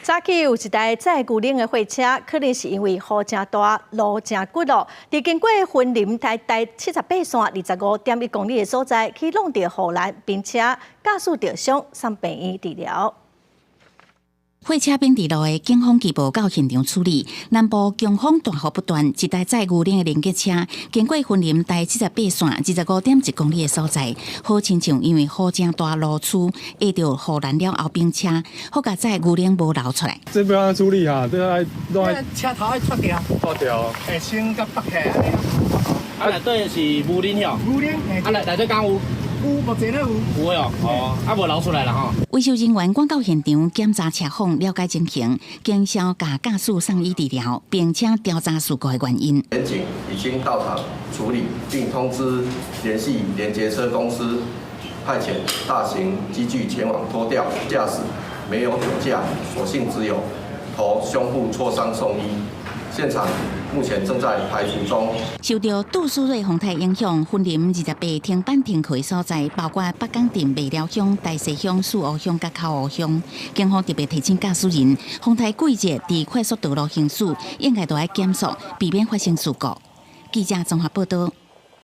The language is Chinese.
早起有一台载牛奶的货车，可能是因为雨真大、路真骨咯，伫经过云林台78线25.1公里的所在，去弄到护栏，并且驾驶受伤，送病院治疗。 货车并地路的警方缉捕到现场处理。南部强风大雨不断，一台载牛奶的连接车经过云林台78线25.1公里的所在，好亲像因为雨真大路处压到护栏了后边车，好甲载牛奶无流出来。这不要处理哈，这车头要脱掉，脱掉，先甲拔起来。啊，内底是牛奶吼，牛奶，啊内底敢有？ 有目前有哦，啊无流出来了吼。维修人员赶到现场检查车况，了解情形，经销甲驾驶送医治疗，并且调查事故的原因。检警已经到场处理，并通知联系连接车公司，派遣大型机具前往拖吊，驾驶没有酒驾，所幸只有头、胸部挫伤送医。 现场目前正在排除中。受到杜苏芮风台影响，云林28停班停课所在，包括北港镇麦寮乡、大溪乡、四湖乡、甲口湖乡，警方特别提醒驾驶人，风台季节伫快速道路行驶，应该都要减速，避免发生事故。记者综合报道。